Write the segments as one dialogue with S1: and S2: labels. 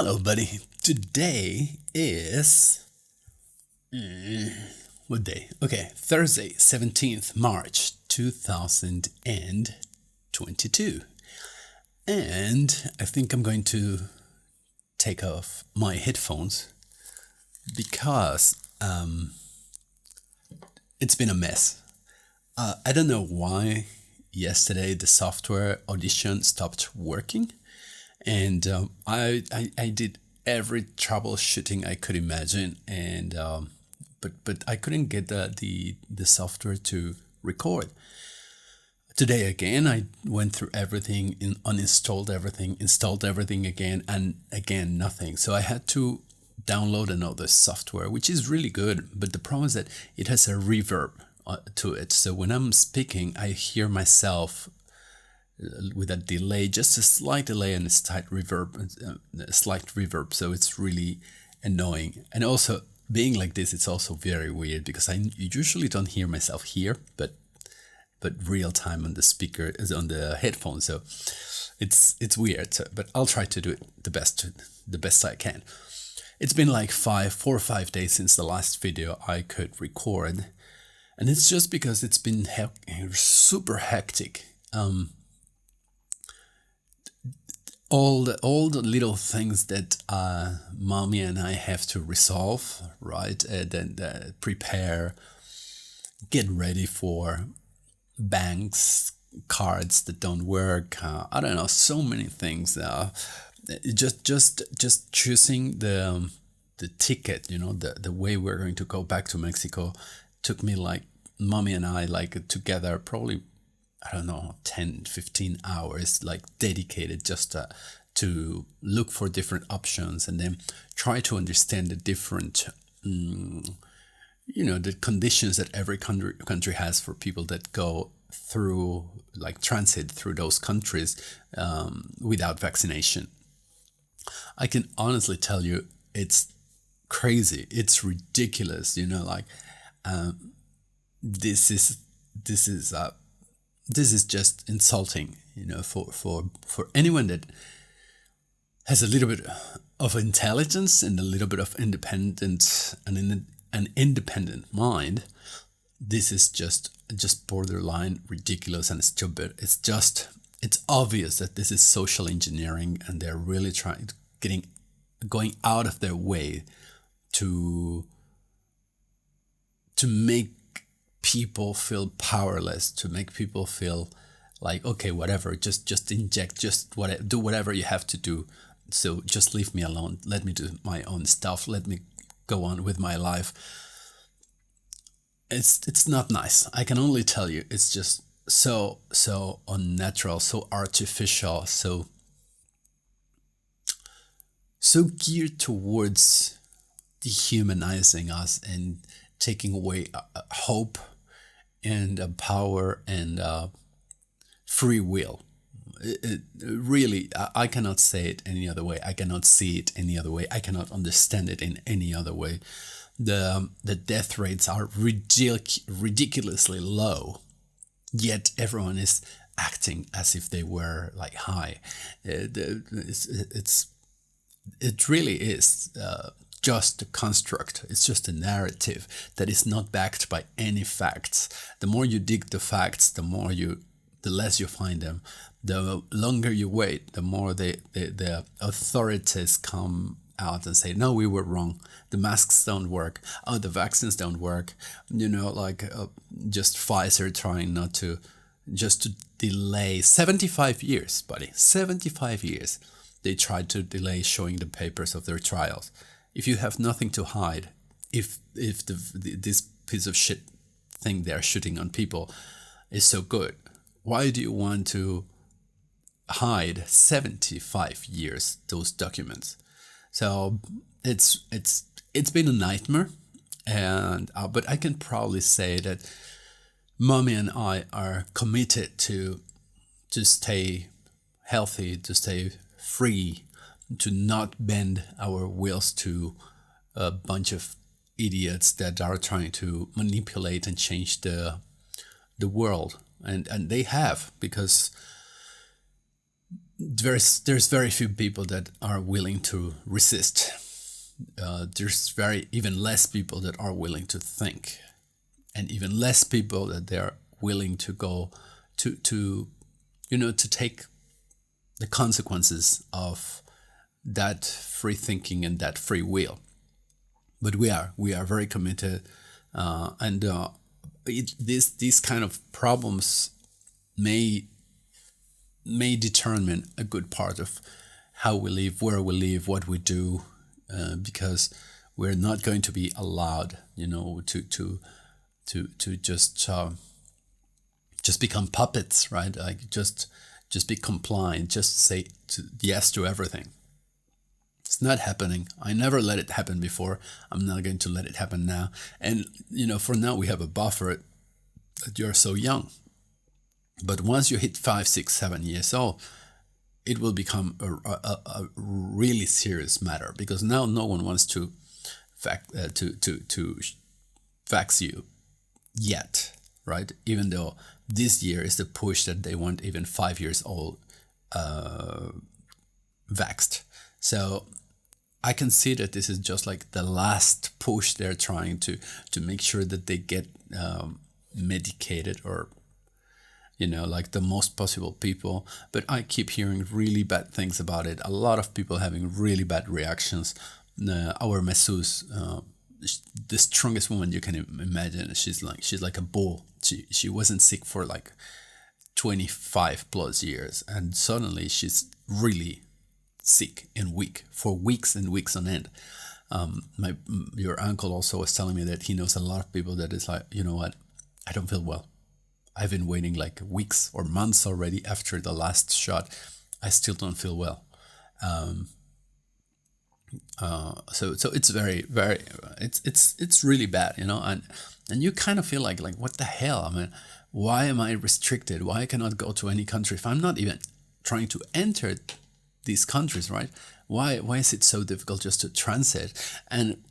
S1: Hello, buddy. Today is. What day? Okay, Thursday, 17th March 2022. And I think I'm going to take off my headphones because it's been a mess. I don't know why yesterday the software audition stopped working, and I did every troubleshooting I could imagine, and but I couldn't get the software to record. Today again, I went through everything, uninstalled everything, installed everything again, and again nothing. So I had to download another software, which is really good. But the problem is that it has a reverb to it. So when I'm speaking, I hear myself with a delay, just a slight delay and a slight reverb. So it's really annoying. And also being like this, it's also very weird because I usually don't hear myself here, but real time on the speaker is on the headphones. So it's weird. So, but I'll try to do it the best I can. It's been like 4 or 5 days since the last video I could record. And it's just because it's been super hectic. All the little things that mommy and I have to resolve, right? Then prepare, get ready for banks, cards that don't work. I don't know, so many things. Just choosing the ticket, the way we're going to go back to Mexico took me like mommy and I like together probably, I don't know, 10, 15 hours, like dedicated just to look for different options and then try to understand the different, the conditions that every country has for people that go through, like transit through those countries without vaccination. I can honestly tell you, it's crazy. It's ridiculous. This is just insulting, for anyone that has a little bit of intelligence and a little bit of independence and an independent mind. This is just borderline ridiculous and stupid. It's obvious that this is social engineering, and they're really going out of their way to make people feel powerless, to make people feel like, okay, whatever, just inject, do whatever you have to do. So just leave me alone. Let me do my own stuff. Let me go on with my life. It's not nice. I can only tell you, it's just so unnatural, so artificial, so geared towards dehumanizing us and taking away hope and power and free will. It really, I cannot say it any other way. I cannot see it any other way. I cannot understand it in any other way. The death rates are ridiculously low, yet everyone is acting as if they were like high. It really is just a construct. It's just a narrative that is not backed by any facts. The more you dig the facts, the less you find them. The longer you wait, the more the authorities come out and say, no, we were wrong. The masks don't work. Oh, the vaccines don't work. Just Pfizer trying not to, just to delay 75 years, buddy. 75 years. They tried to delay showing the papers of their trials. If you have nothing to hide, if this piece of shit thing they're shooting on people is so good, why do you want to hide 75 years those documents? So it's been a nightmare, and but I can proudly say that mommy and I are committed to stay healthy, to stay free, to not bend our wills to a bunch of idiots that are trying to manipulate and change the world. And they have, because there's very few people that are willing to resist. There's very even less people that are willing to think, and even less people that they are willing to go to to take the consequences of that free thinking and that free will. But we are very committed, and these kind of problems may determine a good part of how we live, where we live, what we do, because we're not going to be allowed, to just become puppets, right? Like just be compliant, just say yes to everything. It's not happening. I never let it happen before. I'm not going to let it happen now. And for now we have a buffer that you're so young. But once you hit 5, 6, 7 years old, it will become a really serious matter, because now no one wants to vax you yet, right? Even though this year is the push that they want even 5 years old vaxxed. So I can see that this is just like the last push they're trying to make sure that they get medicated, or like the most possible people. But I keep hearing really bad things about it. A lot of people having really bad reactions. Our masseuse, the strongest woman you can imagine, she's like a bull. She wasn't sick for like 25 plus years, and suddenly she's really sick and weak for weeks and weeks on end. Your uncle also was telling me that he knows a lot of people that is like, you know what, I don't feel well. I've been waiting like weeks or months already after the last shot. I still don't feel well. So it's very, very, it's really bad, and you kind of feel like what the hell? I mean, why am I restricted? Why I cannot go to any country if I'm not even trying to enter these countries, right? Why is it so difficult just to transit? And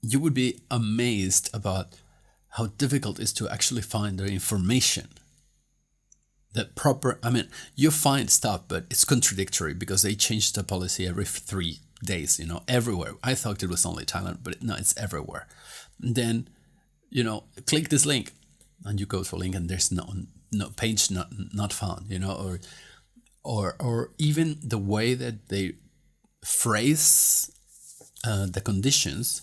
S1: you would be amazed about how difficult it is to actually find the information. You find stuff, but it's contradictory because they change the policy every 3 days, everywhere. I thought it was only Thailand, but no, it's everywhere. And then, click this link, and you go to a link, and there's no page not found, or even the way that they phrase the conditions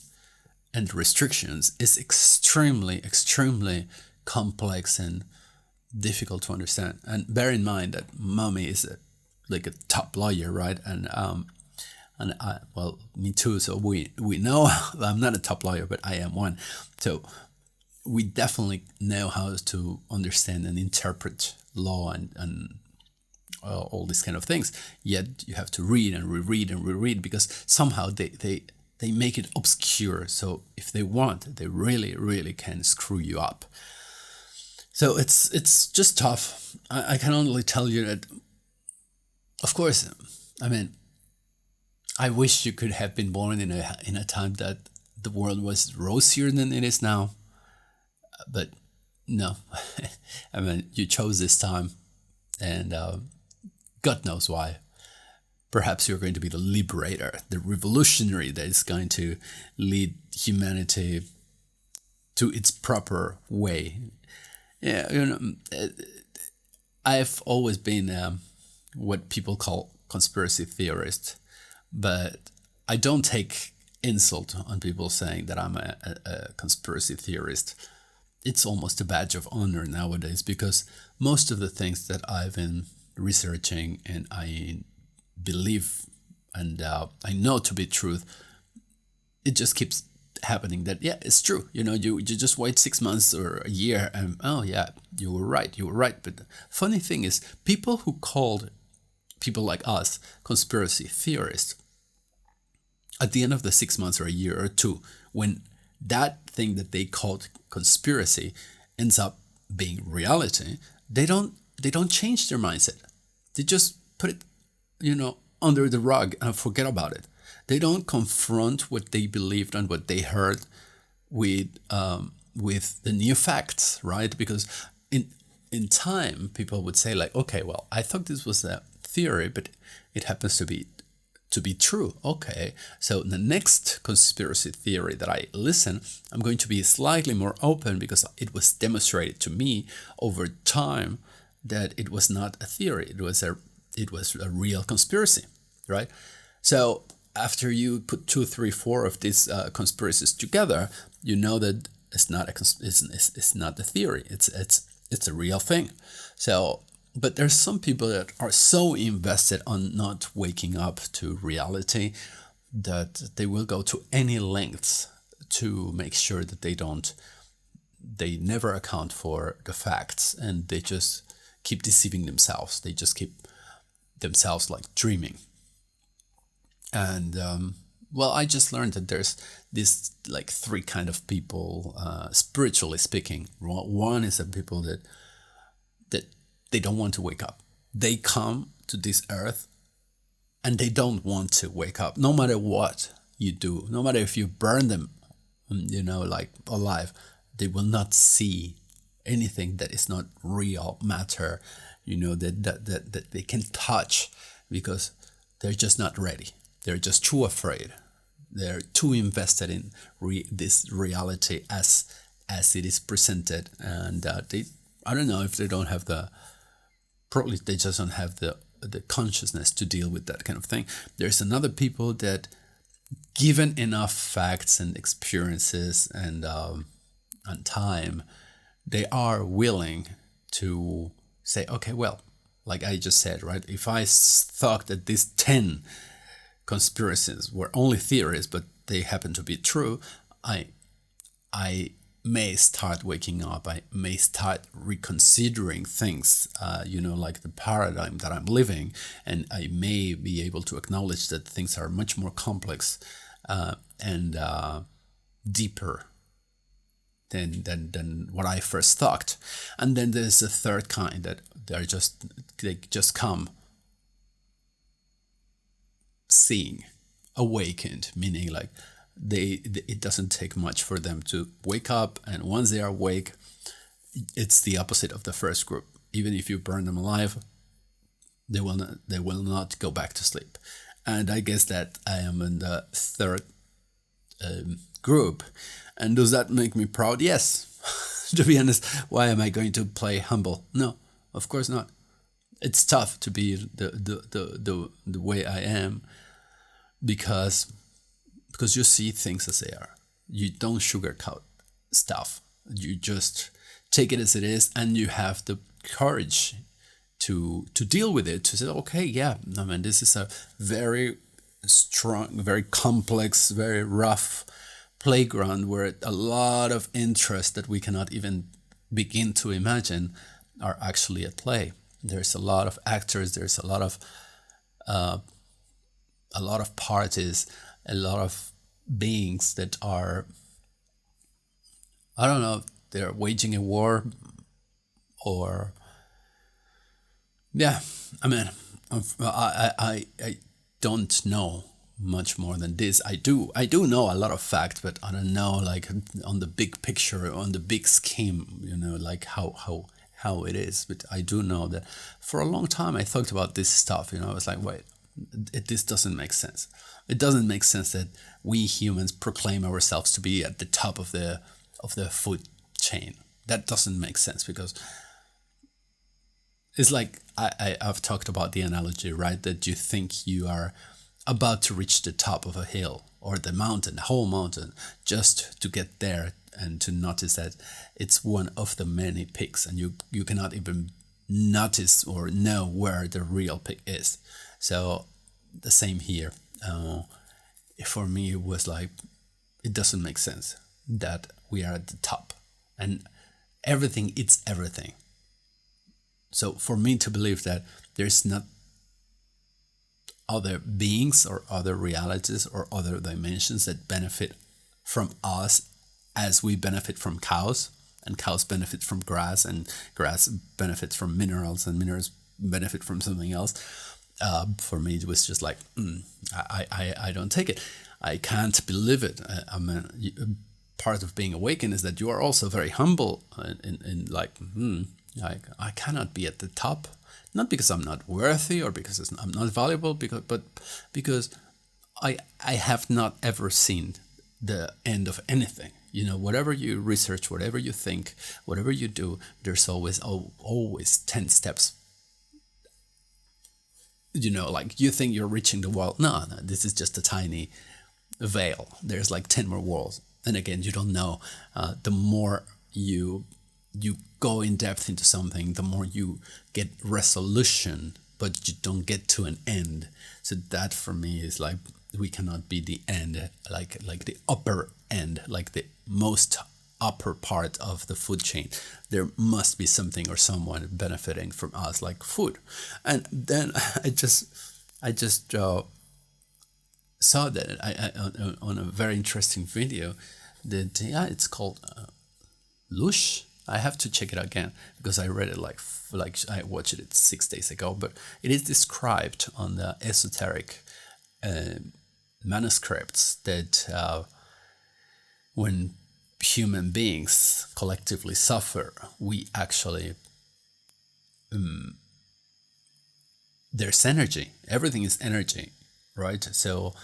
S1: and restrictions is extremely, extremely complex and difficult to understand. And bear in mind that mommy is a top lawyer, right? And well, me too. So we know I'm not a top lawyer, but I am one. So we definitely know how to understand and interpret law and all these kind of things. Yet you have to read and reread and reread, because somehow they make it obscure. So if they want, they really, really can screw you up. So it's just tough. I can only tell you that, of course, I mean, I wish you could have been born in a time that the world was rosier than it is now. But no, I mean, you chose this time, and God knows why. Perhaps you're going to be the liberator, the revolutionary that is going to lead humanity to its proper way. Yeah, I've always been what people call conspiracy theorist, but I don't take insult on people saying that I'm a conspiracy theorist. It's almost a badge of honor nowadays, because most of the things that I've been researching and I believe and I know to be truth, it just keeps happening. That it's true. You just wait 6 months or a year, and oh yeah, you were right. But the funny thing is, people who called people like us conspiracy theorists, at the end of the 6 months or a year or two, when that thing that they called conspiracy ends up being reality, they don't change their mindset. They just put it, under the rug and forget about it. They don't confront what they believed and what they heard with the new facts, right? Because in time, people would say like, okay, well, I thought this was a theory, but it happens to be true. Okay, so the next conspiracy theory that I listen, I'm going to be slightly more open because it was demonstrated to me over time that it was not a theory. It was a real conspiracy, right? So after you put 2, 3, 4 of these conspiracies together, you know that it's not it's not a theory. It's a real thing. So, but there's some people that are so invested on not waking up to reality that they will go to any lengths to make sure that they never account for the facts, and they just keep deceiving themselves. They just keep themselves like dreaming. And well, I just learned that there's this like 3 kind of people, spiritually speaking. One is the people that they don't want to wake up. They come to this earth and they don't want to wake up, no matter what you do, no matter if you burn them, like alive. They will not see anything that is not real matter, that they can touch, because they're just not ready. They're just too afraid. They're too invested in this reality as it is presented, and I don't know if they don't have probably they just don't have the consciousness to deal with that kind of thing. There's another people that, given enough facts and experiences and time, they are willing to say, okay, well, like I just said, right? If I thought that these 10 conspiracies were only theories, but they happen to be true, I may start waking up. I may start reconsidering things, like the paradigm that I'm living, and I may be able to acknowledge that things are much more complex and deeper than what I first thought. And then there's a third kind that they just come seeing, awakened, meaning like it doesn't take much for them to wake up, and once they are awake, it's the opposite of the first group. Even if you burn them alive, they will not go back to sleep. And I guess that I am in the third group. And does that make me proud? Yes. To be honest, why am I going to play humble? No, of course not. It's tough to be the way I am, because you see things as they are. You don't sugarcoat stuff. You just take it as it is, and you have the courage to deal with it, to say, okay, yeah, I mean, this is a very strong, very complex, very rough playground where a lot of interests that we cannot even begin to imagine are actually at play. There's a lot of actors, there's a lot of parties, a lot of beings that are, I don't know, they're waging a war, or yeah, I mean, I don't know much more than this. I do know a lot of facts, but I don't know, like, on the big picture, on the big scheme, like how it is. But I do know that for a long time I thought about this stuff. I was like, wait, this doesn't make sense. It doesn't make sense that we humans proclaim ourselves to be at the top of the food chain. That doesn't make sense, because it's like I've talked about the analogy, right? That you think you are about to reach the top of a hill or the whole mountain, just to get there and to notice that it's one of the many peaks, and you cannot even notice or know where the real peak is. So the same here. For me, it was like, it doesn't make sense that we are at the top, and everything, it's everything. So for me to believe that there's not other beings or other realities or other dimensions that benefit from us as we benefit from cows, and cows benefit from grass, and grass benefits from minerals, and minerals benefit from something else. For me, it was just like, I don't take it. I can't believe it. I mean, part of being awakened is that you are also very humble, in like, I cannot be at the top. Not because I'm not worthy or because I'm not valuable, but because I have not ever seen the end of anything. Whatever you research, whatever you think, whatever you do, there's always 10 steps. Like you think you're reaching the wall. No, this is just a tiny veil. There's like 10 more walls. And again, you don't know. The more you go in depth into something, the more you get resolution, but you don't get to an end. So that for me is like, we cannot be the end, like the upper end, like the most upper part of the food chain. There must be something or someone benefiting from us, like food. And then I just saw that on a very interesting video that it's called Lush. I have to check it again because I read it like I watched it 6 days ago, but it is described on the esoteric manuscripts that when human beings collectively suffer, we actually there's energy. Everything is energy, right? So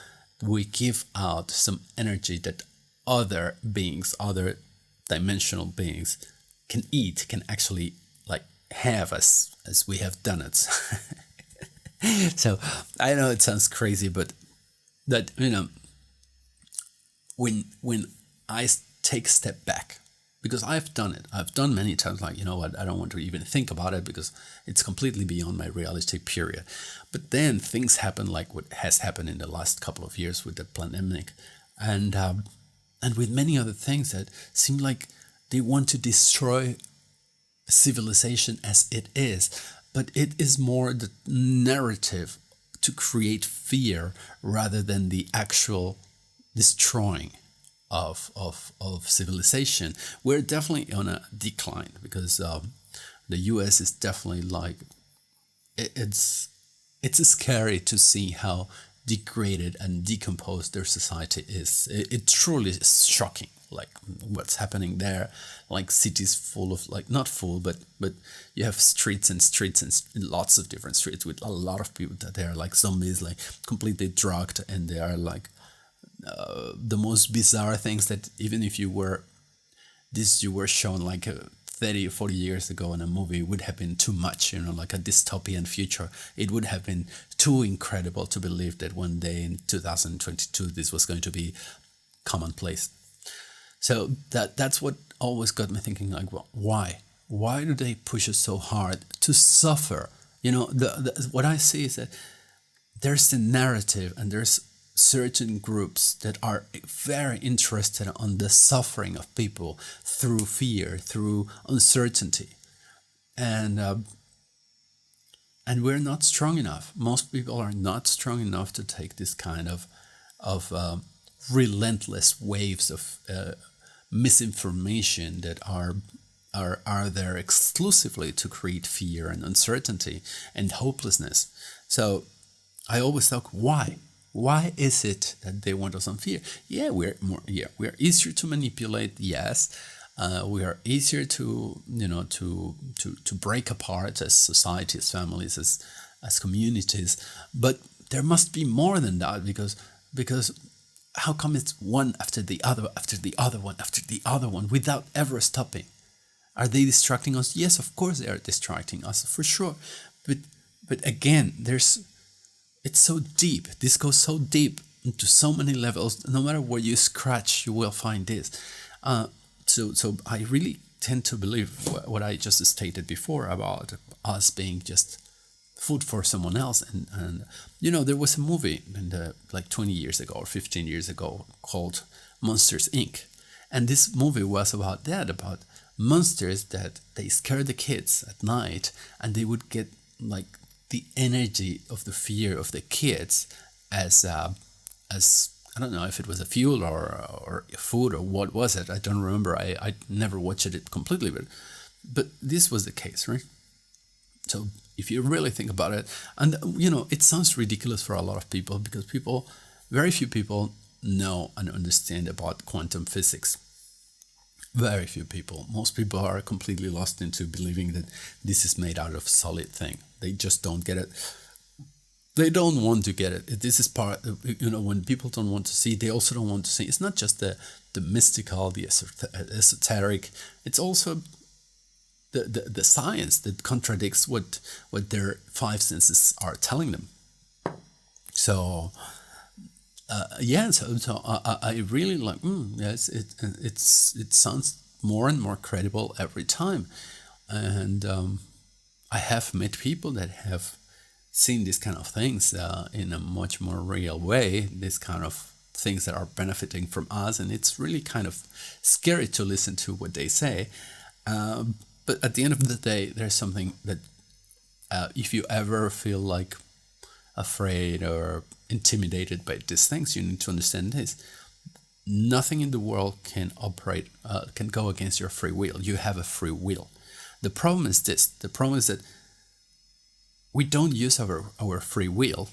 S1: we give out some energy that other beings, other dimensional beings can eat, can actually like have as we have done it. So I know it sounds crazy, but that when I take a step back, because I've done it, I've done many times, like, what, I don't want to even think about it because it's completely beyond my reality, period. But then things happen like what has happened in the last couple of years with the pandemic, and with many other things that seem like they want to destroy civilization as it is. But it is more the narrative to create fear rather than the actual destroying of civilization. We're definitely on a decline because the US is definitely like, it's scary to see how degraded and decomposed their society is. It truly is shocking, like what's happening there. Like cities full of, like, not full, but you have streets and lots of different streets with a lot of people that they are like zombies, like completely drugged, and they are like the most bizarre things that even if you were shown like 30 or 40 years ago in a movie, would have been too much, like a dystopian future. It would have been too incredible to believe that one day in 2022 this was going to be commonplace. So that's what always got me thinking, like, well, why do they push us so hard to suffer? What I see is that there's the narrative, and there's certain groups that are very interested on the suffering of people through fear, through uncertainty, and we're not strong enough. Most people are not strong enough to take this kind of relentless waves of misinformation that are there exclusively to create fear and uncertainty and hopelessness. So I always thought, why? Why is it that they want us on fear? Yeah, we're easier to manipulate. Yes, we are easier to to break apart as societies, families, as communities. But there must be more than that, because how come it's one after the other, after the other one, after the other one, without ever stopping? Are they distracting us? Yes, of course they are distracting us, for sure. But again, it's so deep. This goes so deep into so many levels. No matter where you scratch, you will find this. So I really tend to believe what I just stated before about us being just food for someone else. And there was a movie like 20 years ago or 15 years ago called Monsters Inc. And this movie was about monsters that they scare the kids at night, and they would get like the energy of the fear of the kids as I don't know if it was a fuel or food, or what was it. I don't remember. I never watched it completely, but this was the case, right? So if you really think about it, and it sounds ridiculous for a lot of people, because very few people know and understand about quantum physics. Very few people. Most people are completely lost into believing that this is made out of solid thing. They just don't get it. They don't want to get it. This is part of, when people don't want to see, they also don't want to see. It's not just the mystical, the esoteric. It's also the science that contradicts what their five senses are telling them. So I really like. Yes, it sounds more and more credible every time, and I have met people that have seen these kind of things in a much more real way. This kind of things that are benefiting from us, and it's really kind of scary to listen to what they say. But at the end of the day, there's something that if you ever feel like afraid or intimidated by these things, you need to understand this. Nothing in the world can can go against your free will. You have a free will. The problem is this. The problem is that we don't use our free will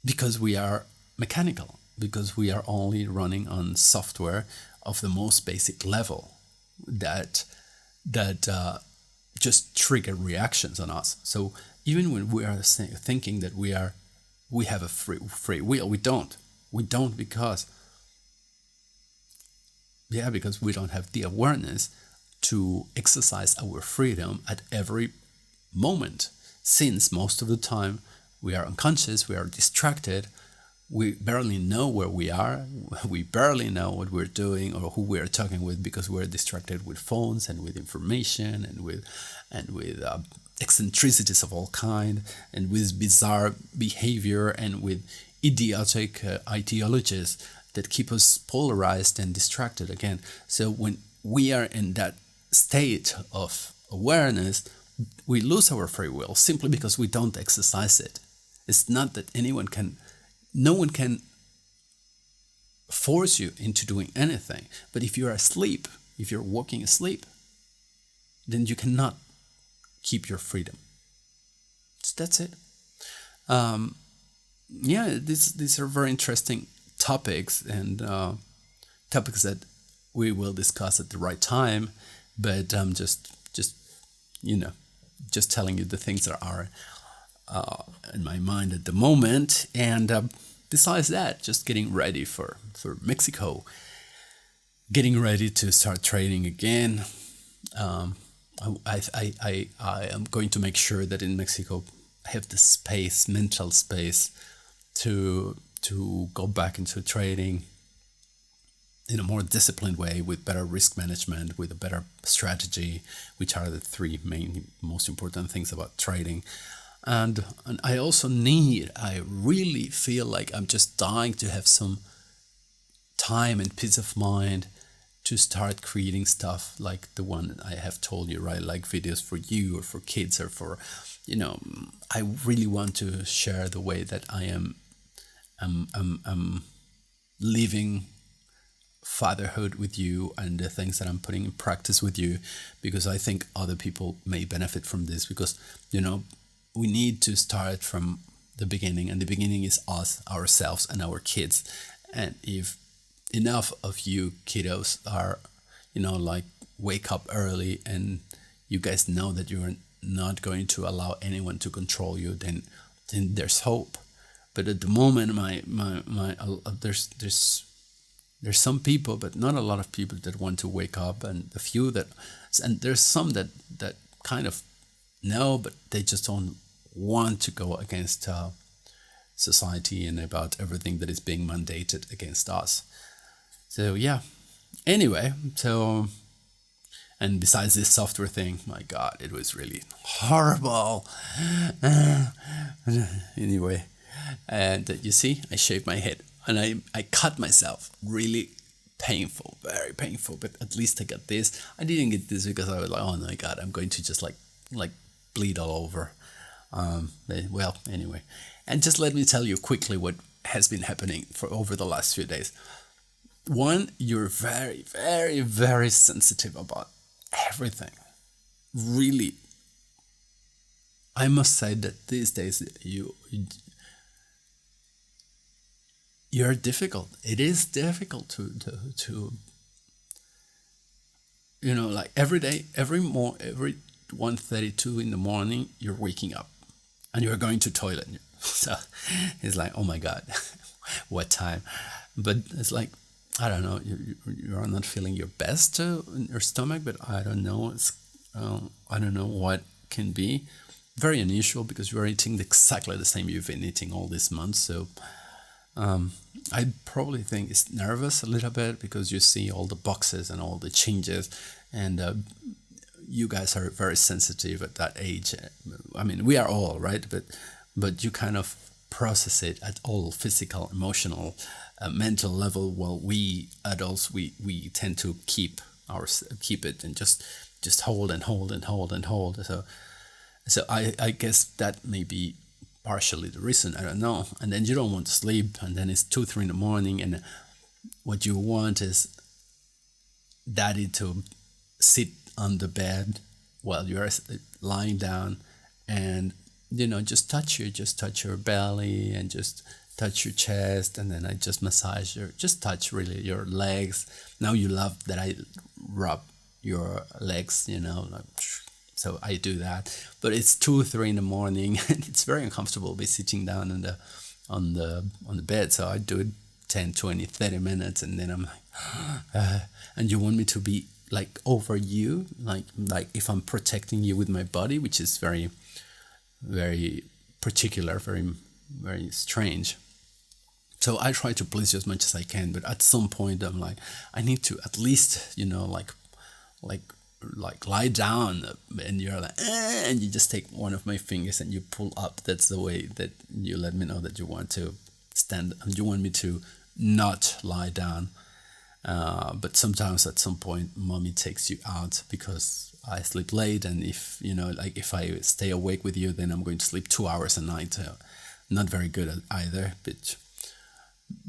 S1: because we are mechanical, because we are only running on software of the most basic level that just trigger reactions on us. So even when we are thinking that we have a free will, we don't. We don't because we don't have the awareness to exercise our freedom at every moment. Since most of the time we are unconscious, we are distracted, we barely know where we are, we barely know what we're doing or who we're talking with because we're distracted with phones and with information and with eccentricities of all kind and with bizarre behavior and with idiotic ideologies that keep us polarized and distracted again. So when we are in that state of awareness, we lose our free will simply because we don't exercise it. It's not that no one can force you into doing anything. But if you're asleep, if you're walking asleep, then you cannot keep your freedom. So that's it. These are very interesting topics and topics that we will discuss at the right time. But just telling you the things that are in my mind at the moment. And besides that, just getting ready for Mexico, getting ready to start training again. I am going to make sure that in Mexico I have the mental space to go back into training in a more disciplined way with better risk management, with a better strategy, which are the three most important things about trading. And I really feel like I'm just dying to have some time and peace of mind to start creating stuff like the one I have told you, right? Like videos for you or for kids or for, I really want to share the way that I am living fatherhood with you and the things that I'm putting in practice with you, because I think other people may benefit from this, because we need to start from the beginning, and the beginning is us, ourselves, and our kids. And if enough of you kiddos are like wake up early and you guys know that you're not going to allow anyone to control you, then there's hope. But at the moment, there's some people, but not a lot of people that want to wake up, and there's some that kind of know, but they just don't want to go against society and about everything that is being mandated against us. So yeah. Anyway, and besides this software thing, my God, it was really horrible. Anyway, and you see, I shaved my head. And I cut myself, really painful, very painful. But at least I got this. I didn't get this because I was like, oh my God, I'm going to just like bleed all over. Well, anyway. And just let me tell you quickly what has been happening for over the last few days. One, you're very, very, very sensitive about everything. Really. I must say that these days you're difficult. It is difficult to like every day, every 1:32 in the morning, you're waking up and you're going to toilet. So it's like, oh my God, what time? But it's like, I don't know, you are not feeling your best in your stomach, but I don't know. I don't know what can be. Very unusual because you are eating exactly the same you've been eating all these months. So I probably think it's nervous a little bit because you see all the boxes and all the changes, and you guys are very sensitive at that age. I mean, we are all right, but you kind of process it at all physical, emotional, mental level. While we adults, we tend to keep it and just hold and hold and hold and hold. So I guess that may be partially the reason. I don't know. And then you don't want to sleep, and then it's 2, 3 in the morning, and what you want is daddy to sit on the bed while you're lying down, and just touch your belly and just touch your chest, and then I just massage just touch really your legs. Now you love that I rub your legs, like, so I do that. But it's 2, 3 in the morning, and it's very uncomfortable be sitting down on the bed. So I do it 10, 20, 30 minutes, and then I'm like, and you want me to be like over you, like if I'm protecting you with my body, which is very, very particular, very, very strange. So I try to please you as much as I can, but at some point I'm like, I need to at least, like lie down, and you're like, and you just take one of my fingers and you pull up. That's the way that you let me know that you want to stand, and you want me to not lie down. But sometimes at some point, mommy takes you out because I sleep late, and like if I stay awake with you, then I'm going to sleep 2 hours a night. Not very good at either, but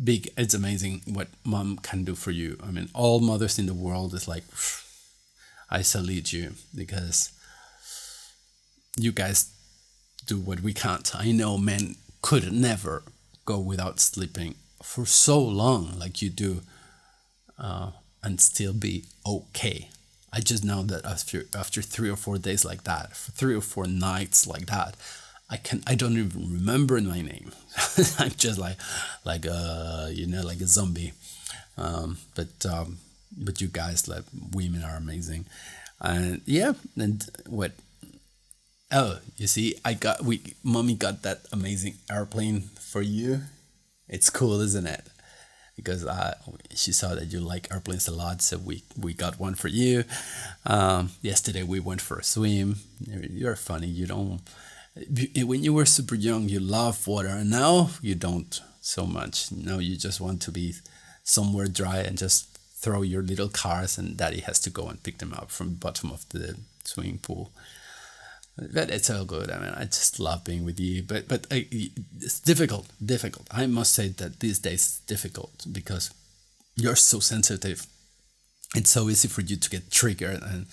S1: it's amazing what mom can do for you. I mean, all mothers in the world is like, I salute you because you guys do what we can't. I know men could never go without sleeping for so long like you do, and still be okay. I just know that after 3 or 4 days like that, for 3 or 4 nights like that, I don't even remember my name. I'm just like like a zombie. But you guys, like women, are amazing, and yeah. And what? Oh, you see, mommy got that amazing airplane for you. It's cool, isn't it? Because she saw that you like airplanes a lot, so we got one for you. Yesterday we went for a swim. You're funny. You don't. When you were super young, you love water, and now you don't so much. Now you just want to be somewhere dry and just throw your little cars, and daddy has to go and pick them up from the bottom of the swimming pool. But it's all good. I mean, I just love being with you. But it's difficult. I must say that these days it's difficult because you're so sensitive. It's so easy for you to get triggered, and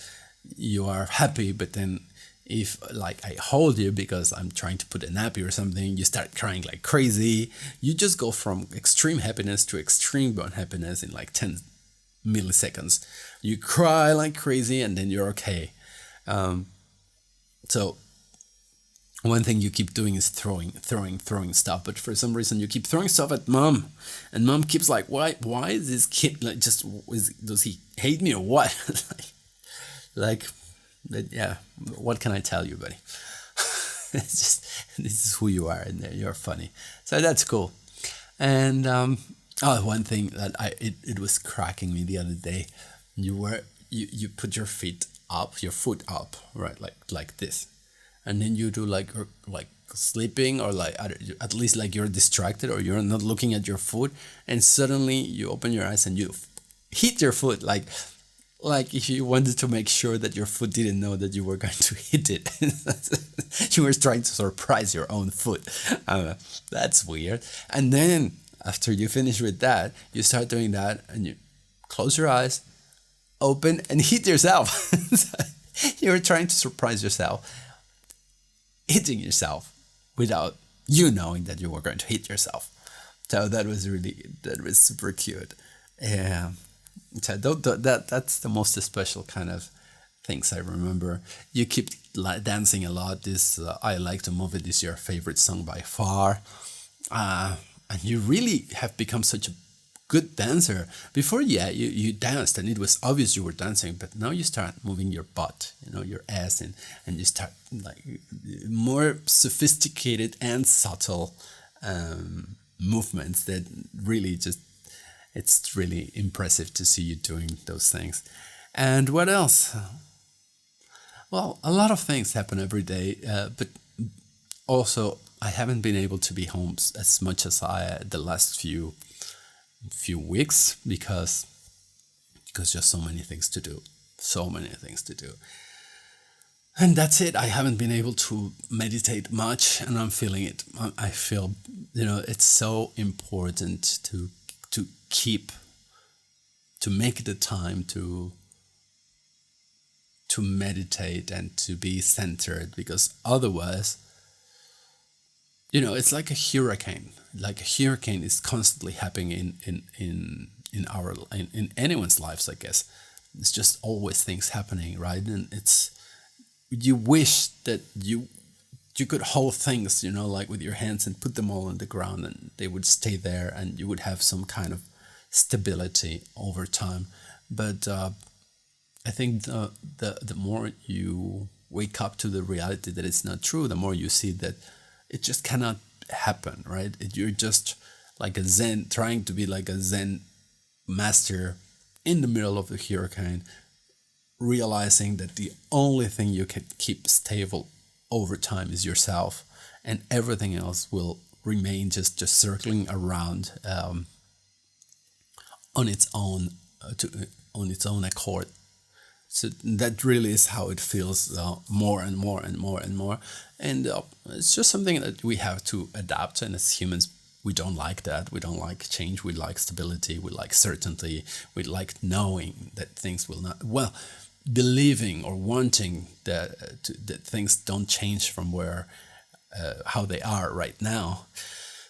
S1: you are happy, but then if like I hold you because I'm trying to put a nappy or something, you start crying like crazy. You just go from extreme happiness to extreme unhappiness in like 10 milliseconds. You cry like crazy, and then you're okay. So one thing you keep doing is throwing stuff, but for some reason you keep throwing stuff at mom, and mom keeps like, why is this kid like does he hate me or what? like, but yeah, what can I tell you, buddy? It's just, this is who you are, and you're funny, so that's cool. And one thing that it was cracking me the other day. You put your foot up, right, like this, and then you do like sleeping, or like at least like you're distracted or you're not looking at your foot, and suddenly you open your eyes and you hit your foot like if you wanted to make sure that your foot didn't know that you were going to hit it. You were trying to surprise your own foot. That's weird. And then after you finish with that, you start doing that, and you close your eyes, open, and hit yourself. You were trying to surprise yourself, hitting yourself without you knowing that you were going to hit yourself. So that was super cute. Yeah. So that's the most special kind of things I remember. You keep dancing a lot. This I Like to Move It is your favorite song by far, and you really have become such a good dancer. Before, yeah, you danced and it was obvious you were dancing, but now you start moving your butt, your ass, and you start like more sophisticated and subtle movements that really just, it's really impressive to see you doing those things. And what else? Well, a lot of things happen every day, but also I haven't been able to be home as much as I the last few weeks because just so many things to do, so many things to do. And that's it. I haven't been able to meditate much, and I'm feeling it. I feel, it's so important to keep, to make the time to meditate and to be centered, because otherwise, it's like a hurricane. Like a hurricane is constantly happening in anyone's lives, I guess. It's just always things happening, right? And it's, you wish that you could hold things, like with your hands and put them all on the ground and they would stay there and you would have some kind of stability over time. But I think the more you wake up to the reality that it's not true, the more you see that it just cannot happen, right? You're just like a Zen, trying to be like a Zen master in the middle of the hurricane, realizing that the only thing you can keep stable over time is yourself, and everything else will remain just circling around on its own on its own accord. So that really is how it feels, more and more and more and more. And it's just something that we have to adapt. And as humans, we don't like that. We don't like change. We like stability. We like certainty. We like knowing that things will not, well, believing or wanting that things don't change from how they are right now.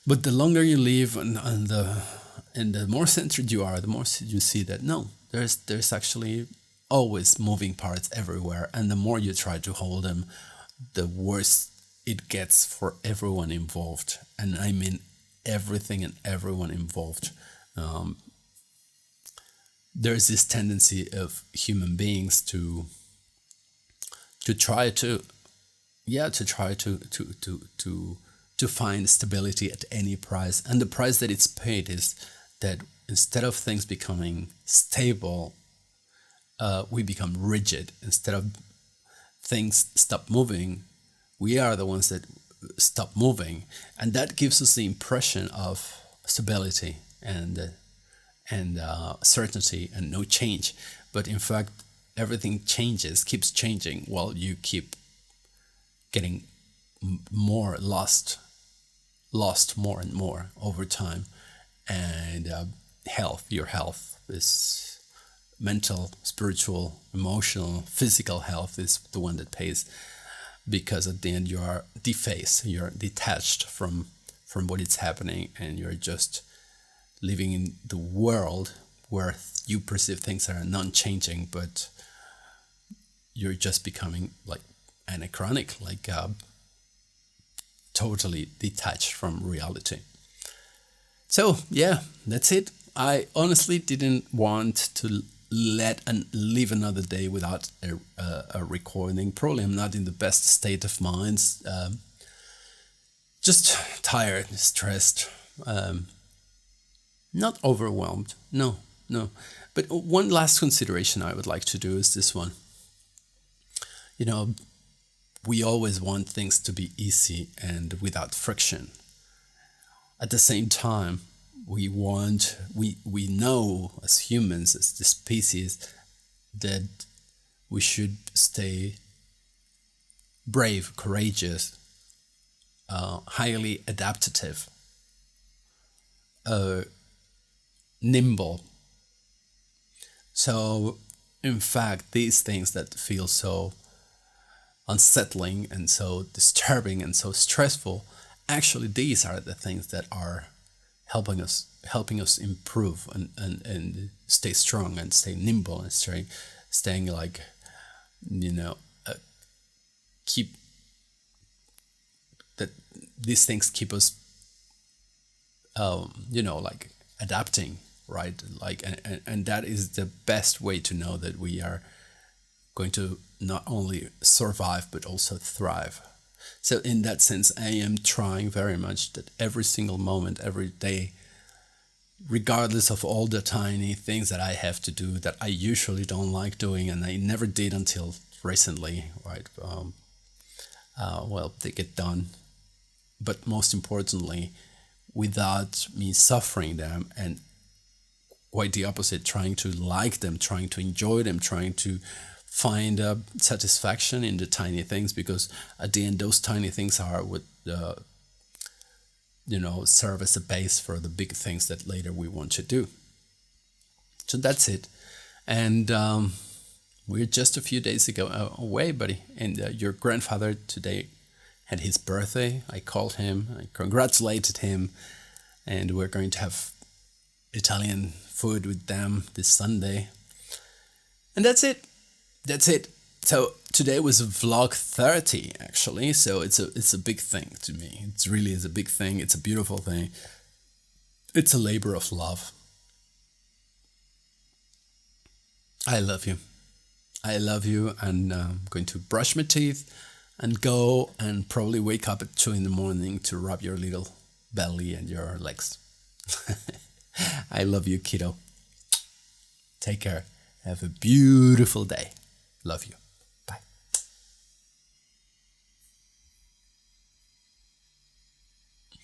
S1: But the longer you live and the more centered you are, the more you see that no, there's actually always moving parts everywhere, and the more you try to hold them, the worse it gets for everyone involved. And I mean everything and everyone involved. There's this tendency of human beings to try to to find stability at any price, and the price that it's paid is that instead of things becoming stable, we become rigid. Instead of things stop moving, we are the ones that stop moving, and that gives us the impression of stability and certainty and no change. But in fact, everything keeps changing, while you keep getting more lost more and more over time. And your health is mental, spiritual, emotional, physical health is the one that pays, because at the end you are defaced, you're detached from what is happening, and you're just living in the world where you perceive things are non-changing, but you're just becoming like anachronic, like totally detached from reality. So yeah, that's it. I honestly didn't want to live another day without a recording. Probably I'm not in the best state of mind. Just tired, stressed, not overwhelmed. No. But one last consideration I would like to do is this one. We always want things to be easy and without friction. At the same time, we know as humans, as the species, that we should stay brave, courageous, highly adaptive, nimble. So, in fact, these things that feel so unsettling and so disturbing and so stressful, actually, these are the things that are helping us improve and stay strong and stay nimble and staying like, you know, keep that these things keep us, like adapting, right? Like, and that is the best way to know that we are going to not only survive but also thrive. So in that sense, I am trying very much that every single moment, every day, regardless of all the tiny things that I have to do that I usually don't like doing and I never did until recently, right? Well, they get done. But most importantly, without me suffering them, and quite the opposite, trying to like them, trying to enjoy them, trying to find satisfaction in the tiny things, because at the end, those tiny things are what serve as a base for the big things that later we want to do. So that's it. And we're just a few days ago away, buddy. And your grandfather today had his birthday. I called him, I congratulated him, and we're going to have Italian food with them this Sunday. And that's it. That's it. So today was vlog 30 actually. So it's a big thing to me. It really is a big thing. It's a beautiful thing. It's a labor of love. I love you. I love you, and I'm going to brush my teeth and go and probably wake up at 2 in the morning to rub your little belly and your legs. I love you, kiddo. Take care. Have a beautiful day. Love you.